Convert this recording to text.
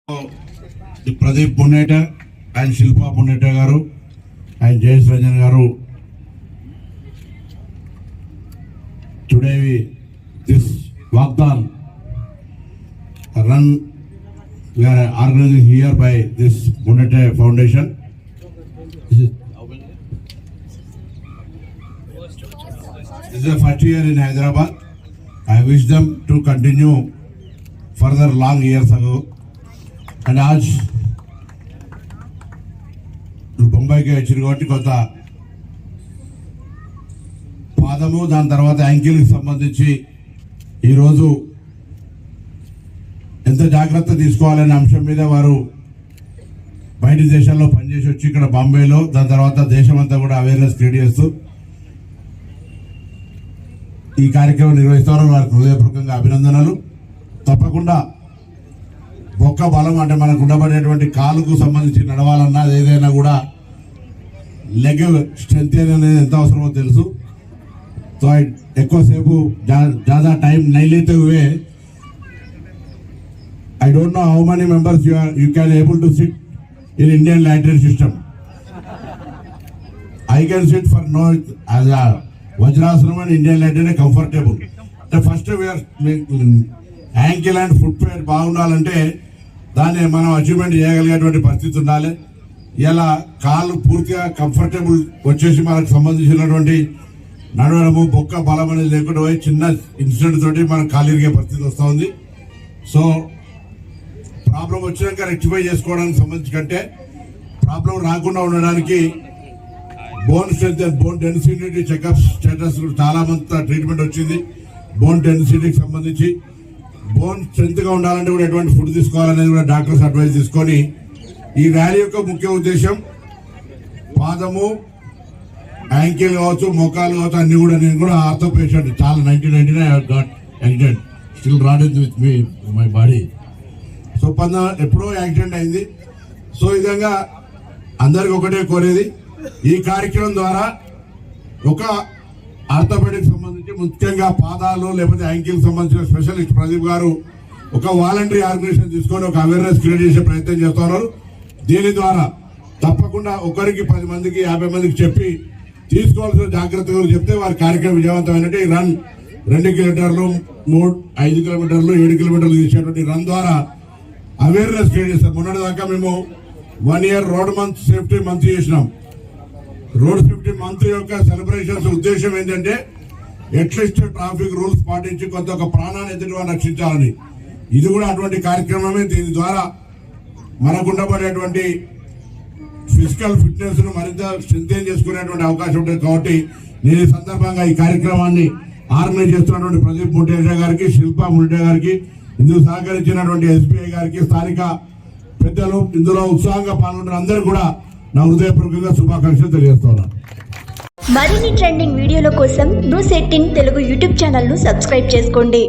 Pradeep Muneta and Shilpa Muneta garu and Jayesh Ranjan garu. Today this walkathon run we are organizing here by this Muneta Foundation. This is the first year in Hyderabad. I wish them to continue further long years ago. And आज బొంబాయి కి వచ్చారు కాబట్టి కొంత పాదము దాని తర్వాత ankle కి సంబంధించి ఈ రోజు ఎంత జాగ్రత్త తీసుకోవాలనే అంశం మీద వారు బయట దేశాల్లో పనిచేసి వచ్చి ఇక్కడ బాంబేలో దాని తర్వాత దేశమంతా కూడా అవేర్నెస్ క్రియేట్ చేస్తూ ఈ కార్యక్రమం నిర్వహిస్తున్నారు. వారికి హృదయపూర్వకంగా అభినందనలు. తప్పకుండా బొక్క బలం అంటే మనకు ఉండబడేటువంటి కాలుకు సంబంధించి నడవాలన్నా ఏదైనా కూడా లెగ్ స్ట్రెంత్ అనేది ఎంత అవసరమో తెలుసు. సో ఎక్కువసేపు ज़्यादा टाइम नहीं लेते हुए I don't know how many members you can able to sit in Indian lateral system. I can sit for no as a Vajrasanam and Indian lateral comfortable. The first we are ankle and foot pair బాగుండాలంటే దాన్ని మనం achievement చేయగలిగేటువంటి పరిస్థితి ఉండాలి. ఇలా కాళ్ళు పూర్తిగా comfortable వచ్చేసి మనకు సంబంధించినటువంటి నడవడము బొక్క బలం అనేది లేకుండా పోయి చిన్న ఇన్సిడెంట్ తోటి మనకు కాలు ఇరిగే పరిస్థితి వస్తూ ఉంది. సో ప్రాబ్లం వచ్చినాక రెక్టిఫై చేసుకోవడానికి సంబంధించి కంటే ప్రాబ్లం రాకుండా ఉండడానికి bone strength and bone density checkup status చాలా మంది ట్రీట్మెంట్ వచ్చింది. బోన్ డెన్సిటీకి సంబంధించి బోన్ స్ట్రెంత్ గా ఉండాలంటే కూడా ఎటువంటి ఫుడ్ తీసుకోవాలనేది కూడా డాక్టర్స్ అడ్వైజ్ తీసుకొని ఈ ర్యాలీ యొక్క ముఖ్య ఉద్దేశం పాదము యాంకిల్ కావచ్చు మోకాలు కావచ్చు అన్ని కూడా నేను కూడా ఆర్థో పేషెంట్ చాలా 1999 got accident still rodded with me my body. So ఎప్పుడో యాక్సిడెంట్ అయింది. సో ఈ విధంగా అందరికి ఒకటే కోరేది ఈ కార్యక్రమం ద్వారా ఒక ఆర్థోపెడిక్ సంబంధించి ముఖ్యంగా పాదాలు లేకపోతే యాంకిల్ సంబంధించిన స్పెషలిస్ట్ ప్రదీప్ గారు ఒక వాలంటరీ ఆర్గనైజేషన్ తీసుకొని ఒక అవేర్నెస్ క్రియేట్ చేసే ప్రయత్నం చేస్తున్నారు. దీని ద్వారా తప్పకుండా ఒకరికి 10 మందికి 50 మందికి చెప్పి తీసుకోవాల్సిన జాగ్రత్తలు చెప్తే వారి కార్యక్రమం విజయవంతమైనట్టు ఈ రన్ 2 కిలోమీటర్లు 5 కిలోమీటర్లు 7 కిలోమీటర్లు తీసేటువంటి రన్ ద్వారా అవేర్నెస్ క్రియేట్ చేస్తాం. మొన్నటి దాకా మేము 1 year road month safety month చేసినాం. రోడ్ సేఫ్టీ మంత్ యొక్క సెలబ్రేషన్స్ ఉద్దేశం ఏంటంటే అట్లీస్ట్ ట్రాఫిక్ రూల్స్ పాటించి కొంత ఒక ప్రాణాన్ని ఎదుటి రక్షించాలని. ఇది కూడా అటువంటి కార్యక్రమమే. దీని ద్వారా మనకు ఉండబడేటువంటి ఫిజికల్ ఫిట్నెస్ ను మరింత స్ట్రెంథెన్ చేసుకునేటువంటి అవకాశం ఉంటుంది. కాబట్టి నేను ఈ సందర్భంగా ఈ కార్యక్రమాన్ని ఆర్గనైజ్ చేస్తున్నటువంటి ప్రదీప్ మున్నేటా గారికి, శిల్పా మున్నేటా గారికి, ఇందుకు సహకరించినటువంటి ఎస్బీఐ గారికి, స్థానిక పెద్దలు, ఇందులో ఉత్సాహంగా పాల్గొన్న అందరూ కూడా నా హృదయపూర్వకంగా శుభాకాంక్షలు తెలియజేస్తున్నాను. మరిన్ని ట్రెండింగ్ వీడియోల కోసం న్యూస్ 18 తెలుగు యూట్యూబ్ ఛానల్ ను సబ్స్క్రైబ్ చేసుకోండి.